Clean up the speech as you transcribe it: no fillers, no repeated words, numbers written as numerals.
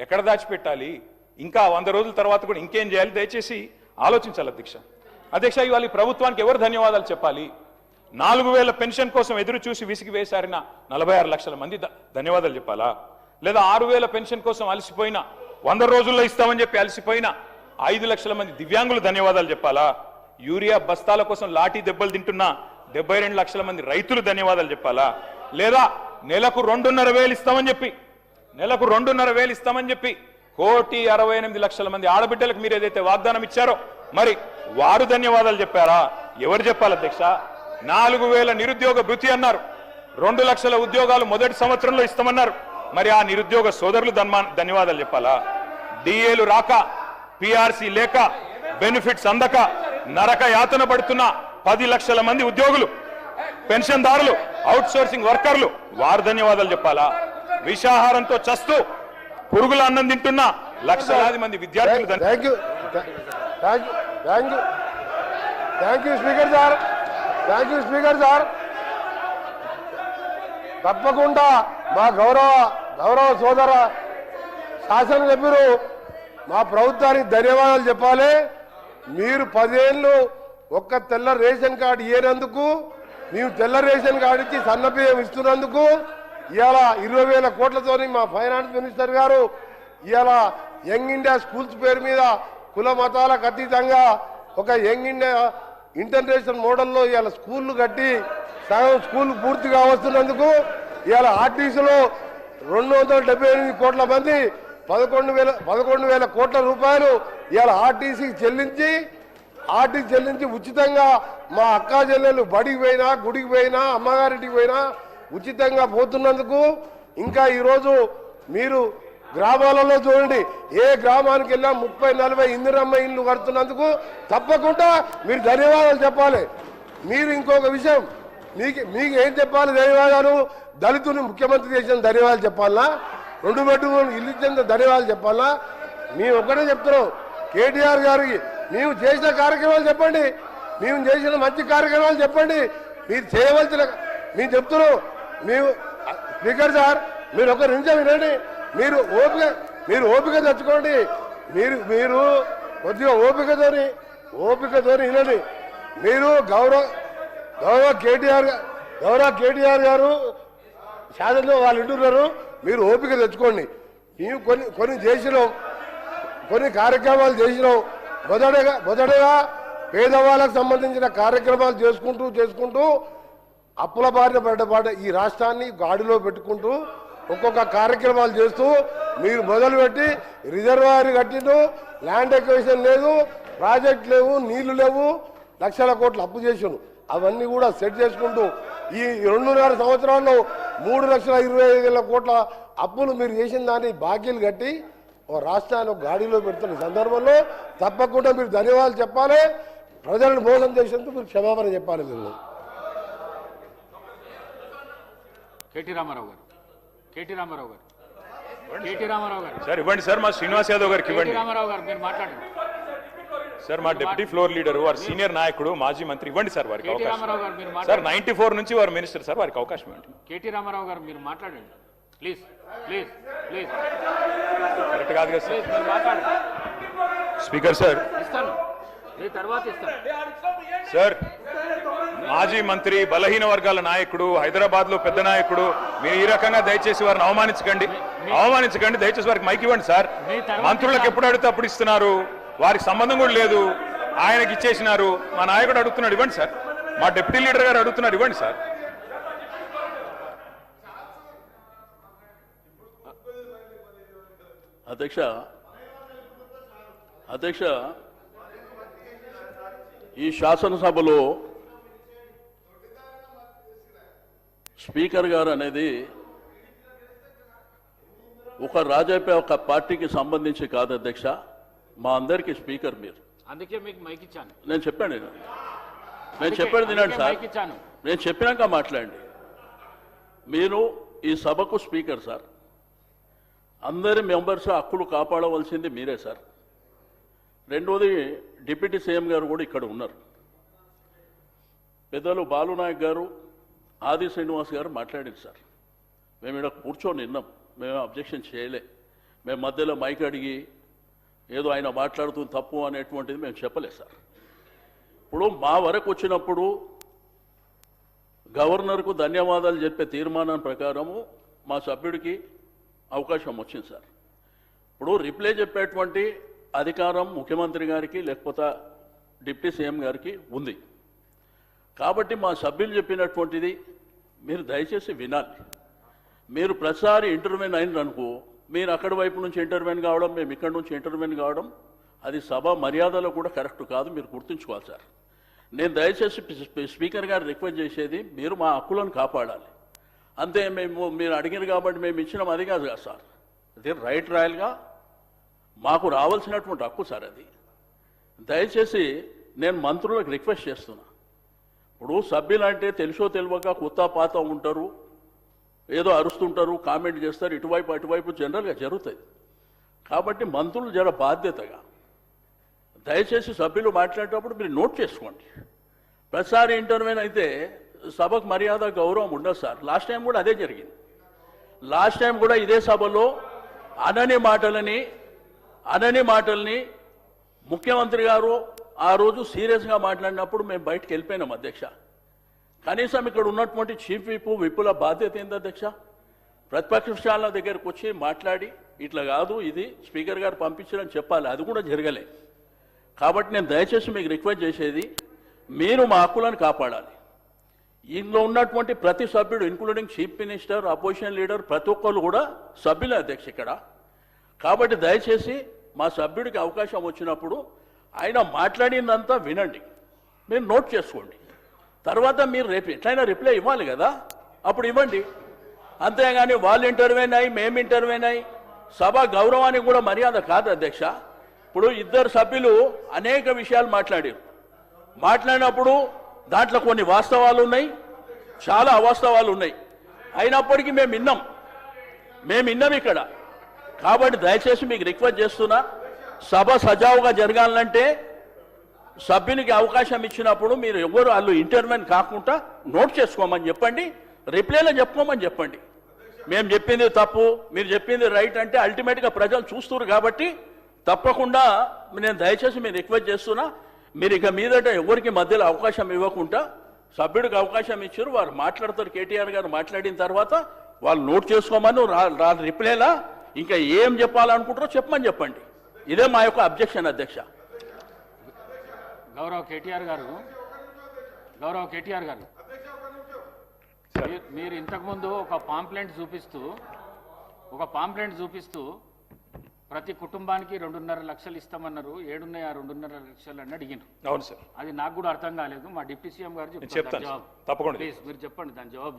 ఎక్కడ దాచిపెట్టాలి, ఇంకా 100 రోజుల తర్వాత కూడా ఇంకేం చేయాలి, దయచేసి ఆలోచించాలి అధ్యక్ష. అధ్యక్ష, ఇవాళ ఈ ప్రభుత్వానికి ఎవరు ధన్యవాదాలు చెప్పాలి? 4000 పెన్షన్ కోసం ఎదురు చూసి విసిగి వేశారిన 46 లక్షల మంది ధన్యవాదాలు చెప్పాలా? లేదా 6000 పెన్షన్ కోసం అలసిపోయిన 100 రోజుల్లో ఇస్తామని చెప్పి అలసిపోయిన 5 లక్షల మంది దివ్యాంగులు ధన్యవాదాలు చెప్పాలా? యూరియా బస్తాల కోసం లాఠీ దెబ్బలు తింటున్న 72 లక్షల మంది రైతులు ధన్యవాదాలు చెప్పాలా? లేదా నెలకు 2,500 ఇస్తామని చెప్పి 1,68,00,000 మంది ఆడబిడ్డలకు మీరు ఏదైతే వాగ్దానం ఇచ్చారో మరి వారు ధన్యవాదాలు చెప్పారా? ఎవరు చెప్పాలి అధ్యక్ష? 4000 నిరుద్యోగ భృతి అన్నారు, 2 లక్షల ఉద్యోగాలు మొదటి సంవత్సరంలో ఇస్తామన్నారు. మరి ఆ నిరుద్యోగ సోదరులు ధన్యవాదాలు చెప్పాలా? డిఏలు రాక, పిఆర్సీ లేక, బెనిఫిట్స్ అందక నరక యాతన పడుతున్న 10 లక్షల మంది ఉద్యోగులు, పెన్షన్దారులు, అవుట్ సోర్సింగ్ వర్కర్లు వారు ధన్యవాదాలు చెప్పాలా? విషాహారంతో చస్తూ పురుగుల అన్నం తింటున్న లక్షలాది మంది విద్యార్థులు స్పీకర్ సార్, తప్పకుండా మా గౌరవ సోదర శాసనసభ్యులు మా ప్రభుత్వానికి ధన్యవాదాలు చెప్పాలి. మీరు 10 ఏళ్ళు ఒక్క తెల్ల రేషన్ కార్డు ఇయ్యేందుకు, మేము తెల్ల రేషన్ కార్డు ఇచ్చి సన్నబియ్యం ఇస్తున్నందుకు ఇవాళ 20,000 కోట్లతోని మా ఫైనాన్స్ మినిస్టర్ గారు ఇవాళ యంగ్ ఇండియా స్కూల్స్ పేరు మీద కుల మతాలకు అతీతంగా ఒక యంగ్ ఇండియా ఇంటర్నేషనల్ మోడల్లో ఇవాళ స్కూళ్ళు కట్టి సగం స్కూల్ పూర్తిగా వస్తున్నందుకు ఇవాళ ఆర్టీసీలో 278 కోట్ల మంది 11,000 కోట్ల రూపాయలు ఇవాళ ఆర్టీసీకి చెల్లించి ఉచితంగా మా అక్కా చెల్లెలు బడికి పోయినా, గుడికి పోయినా, అమ్మగారింటికి పోయినా ఉచితంగా పోతున్నందుకు, ఇంకా ఈరోజు మీరు గ్రామాలలో చూడండి, ఏ గ్రామానికి వెళ్ళా 30-40 ఇందిరమ్మ ఇల్లు కడుతున్నందుకు తప్పకుండా మీరు ధన్యవాదాలు చెప్పాలి. మీరు ఇంకొక విషయం, మీకు ఏం చెప్పాలి ధన్యవాదాలు? దళితుని ముఖ్యమంత్రి చేసిన ధన్యవాదాలు చెప్పాలా? 2 బెడ్రూమ్ ఇల్లు ఇచ్చిన ధన్యవాదాలు చెప్పాలా? మేము ఒక్కటే చెప్తున్నాం, కేటీఆర్ గారికి మేము చేసిన కార్యక్రమాలు చెప్పండి, మేము చేసిన మంచి కార్యక్రమాలు చెప్పండి, మీరు చేయవలసిన మేము చెప్తున్నాం. మేము స్పీకర్ సార్, మీరు ఒక నిమిషం వినండి, మీరు ఓపిక తెచ్చుకోండి, మీరు కొద్దిగా ఓపికతోని వినండి. మీరు గౌరవ కేటీఆర్ గారు శాసనలో వాళ్ళు ఇంటున్నారు, మీరు ఓపిక తెచ్చుకోండి. మేము కొన్ని కార్యక్రమాలు చేసినాం. మొదటగా పేదవాళ్ళకు సంబంధించిన కార్యక్రమాలు చేసుకుంటూ అప్పుల బారిన పడ్డ ఈ రాష్ట్రాన్ని గాడిలో పెట్టుకుంటూ ఒక్కొక్క కార్యక్రమాలు చేస్తూ మీరు మొదలుపెట్టి రిజర్వాయర్ కట్టిండు, ల్యాండ్ ఎక్విజిషన్ లేదు, ప్రాజెక్ట్ లేవు, నీళ్లు లేవు, లక్షల కోట్లు అప్పు చేసాను. అవన్నీ కూడా సెట్ చేసుకుంటూ ఈ 2.5 సంవత్సరాల్లో 3,25,000 కోట్ల అప్పులు మీరు చేసిన దాన్ని బాకీలు కట్టి ఓ రాష్ట్రాన్ని గాడిలో పెడుతున్న సందర్భంలో తప్పకుండా మీరు ధన్యవాదాలు చెప్పాలి. ప్రజలను మోసం చేసేందుకు మీరు క్షమాపణ చెప్పాలి. మీరు కేటీ రామారావు గారు సార్ ఇవ్వండి సార్, మా శ్రీనివాస్ యాదవ్ గారికి ఇవ్వండి. రామారావు గారు మీరు మాట్లాడండి సార్, మా డిప్యూటీ ఫ్లోర్ లీడర్, వారు సీనియర్ నాయకుడు, మాజీ మంత్రి, ఇవ్వండి సార్ వారికి అవకాశం. సార్ 94 నుంచి వారు మినిస్టర్ సార్, వారికి అవకాశం ఇవ్వండి. కేటీ రామారావు గారు మీరు మాట్లాడండి ప్లీజ్. కరెక్ట్ కాదు కదా సార్. మీరు మాట్లాడండి. స్పీకర్ సార్, ఇస్తాను, మీ తర్వాత ఇస్తాను సార్. మాజీ మంత్రి, బలహీన వర్గాల నాయకుడు, హైదరాబాద్ లో పెద్ద నాయకుడు, మీరు ఈ రకంగా దయచేసి వారిని అవమానించకండి. దయచేసి వారికి మైక్ ఇవ్వండి సార్. మంత్రులకు ఎప్పుడు అడిగితే అప్పుడు ఇస్తున్నారు, వారికి సంబంధం కూడా లేదు, ఆయనకి ఇచ్చేసినారు. మా నాయకుడు అడుగుతున్నాడు, ఇవ్వండి సార్. మా డిప్యూటీ లీడర్ గారు అడుగుతున్నారు, ఇవ్వండి సార్. అధ్యక్ష, ఈ శాసనసభలో స్పీకర్ గారు అనేది ఒక పార్టీకి సంబంధించి కాదు అధ్యక్ష, మా అందరికీ స్పీకర్ మీరు. అందుకే మీకు మైక్ ఇచ్చాను. నేను చెప్పాను తినండి సార్, నేను చెప్పినాక మాట్లాడండి. మీరు ఈ సభకు స్పీకర్ సార్, అందరి మెంబర్స్ హక్కులు కాపాడవలసింది మీరే సార్. రెండోది, డిప్యూటీ సీఎం గారు కూడా ఇక్కడ ఉన్నారు. పెద్దలు బాలునాయక్ గారు, ఆది శ్రీనివాస్ గారు మాట్లాడారు సార్. మేము ఇక్కడ కూర్చొని విన్నాం, మేము అబ్జెక్షన్ చేయలే. మేము మధ్యలో మైక్ అడిగి ఏదో ఆయన మాట్లాడుతుంది తప్పు అనేటువంటిది మేము చెప్పలేదు సార్. ఇప్పుడు మా వరకు వచ్చినప్పుడు గవర్నర్కు ధన్యవాదాలు చెప్పే తీర్మానం ప్రకారము మా సభ్యుడికి అవకాశం వచ్చింది సార్. ఇప్పుడు రిప్లై చెప్పేటువంటి అధికారం ముఖ్యమంత్రి గారికి లేకపోతే డిప్యూటీ సీఎం గారికి ఉంది. కాబట్టి మా సభ్యులు చెప్పినటువంటిది మీరు దయచేసి వినాలి. మీరు ప్రతిసారి ఇంటర్వ్యూన్ అయినరనుకో, మీరు అక్కడి వైపు నుంచి ఇంటర్వ్యూన్ కావడం, మేము ఇక్కడి నుంచి ఇంటర్వ్యూన్ కావడం, అది సభ మర్యాదలో కూడా కరెక్ట్ కాదు. మీరు గుర్తుంచుకోవాలి సార్. నేను దయచేసి స్పీకర్ గారు రిక్వెస్ట్ చేసేది, మీరు మా హక్కులను కాపాడాలి. అంతే. మీరు అడిగారు కాబట్టి మేము ఇచ్చినాం అది కాదు కదా సార్. అది రైట్ రాయల్గా మాకు రావాల్సినటువంటి హక్కు సార్ అది. దయచేసి నేను మంత్రులకు రిక్వెస్ట్ చేస్తున్నా. ఇప్పుడు సభ్యులు అంటే తెలుసో తెలియక కొత్త పాత ఉంటారు, ఏదో అరుస్తుంటారు, కామెంట్ చేస్తారు, ఇటువైపు అటువైపు జనరల్గా జరుగుతుంది. కాబట్టి మంత్రులు జర బాధ్యతగా దయచేసి సభ్యులు మాట్లాడేటప్పుడు మీరు నోట్ చేసుకోండి. ప్రతిసారి ఇంటర్వ్యూన్ అయితే సభకు మర్యాద గౌరవం ఉండదు సార్. లాస్ట్ టైం కూడా అదే జరిగింది. లాస్ట్ టైం కూడా ఇదే సభలో అనని మాటల్ని ముఖ్యమంత్రి గారు ఆ రోజు సీరియస్గా మాట్లాడినప్పుడు మేము బయటకు వెళ్ళిపోయినాం అధ్యక్ష. కనీసం ఇక్కడ ఉన్నటువంటి చీఫ్ విప్పుల బాధ్యత ఏంది అధ్యక్ష? ప్రతిపక్షాల దగ్గరకు వచ్చి మాట్లాడి ఇట్లా కాదు, ఇది స్పీకర్ గారు పంపించారని చెప్పాలి. అది కూడా జరగలే. కాబట్టి నేను దయచేసి మీకు రిక్వెస్ట్ చేసేది, మీరు మా హక్కులను కాపాడాలి. ఇందులో ఉన్నటువంటి ప్రతి సభ్యుడు including chief minister, opposition leader, ప్రతి ఒక్కరు కూడా సభ్యులే అధ్యక్ష ఇక్కడ. కాబట్టి దయచేసి మా సభ్యుడికి అవకాశం వచ్చినప్పుడు ఆయన మాట్లాడిందంతా వినండి, మీరు నోట్ చేసుకోండి. తర్వాత మీరు రేపు ఎట్లయినా రిప్లై ఇవ్వాలి కదా, అప్పుడు ఇవ్వండి. అంతేగాని వాళ్ళు ఇంటర్వ్యూన్ అయ్యి మేము ఇంటర్వ్యూన్ అయ్యి సభ గౌరవానికి కూడా మర్యాద కాదు అధ్యక్ష. ఇప్పుడు ఇద్దరు సభ్యులు అనేక విషయాలు మాట్లాడినప్పుడు దాంట్లో కొన్ని వాస్తవాలు ఉన్నాయి, చాలా అవాస్తవాలు ఉన్నాయి. అయినప్పటికీ మేము విన్నాం ఇక్కడ. కాబట్టి దయచేసి మీకు రిక్వెస్ట్ చేస్తున్నా, సభ సజావుగా జరగాలంటే సభ్యునికి అవకాశం ఇచ్చినప్పుడు మీరు ఎవరు వాళ్ళు ఇంటర్వ్యూన్ కాకుండా నోట్ చేసుకోమని చెప్పండి, రిప్లైలో చెప్పుకోమని చెప్పండి. మేము చెప్పింది తప్పు, మీరు చెప్పింది రైట్ అంటే అల్టిమేట్గా ప్రజలు చూస్తున్నారు. కాబట్టి తప్పకుండా నేను దయచేసి మీరు రిక్వెస్ట్ చేస్తున్నా, మీరు ఇక మీదట ఎవరికి మధ్యలో అవకాశం ఇవ్వకుండా సభ్యుడికి అవకాశం ఇచ్చారు, వారు మాట్లాడతారు. కేటీఆర్ గారు మాట్లాడిన తర్వాత వాళ్ళు నోట్ చేసుకోమని రిప్లైలా ఇంకా ఏం చెప్పాలనుకుంటారో చెప్పమని చెప్పండి. ఇదే మా యొక్క అబ్జెక్షన్ అధ్యక్ష. గౌరవ కేటీఆర్ గారు మీరు ఇంతకుముందు ఒక పాంప్లెంట్ చూపిస్తూ ప్రతి కుటుంబానికి 2.5 లక్షలు ఇస్తామన్నారు. 2.5 లక్షలు అని అడిగినారు. అవును సార్. అది నాకు కూడా అర్థం కాలేదు. మా డిప్యూటీ సీఎం గారు చెప్తాను, తప్పకుండా ప్లీజ్ మీరు చెప్పండి, దాని జవాబు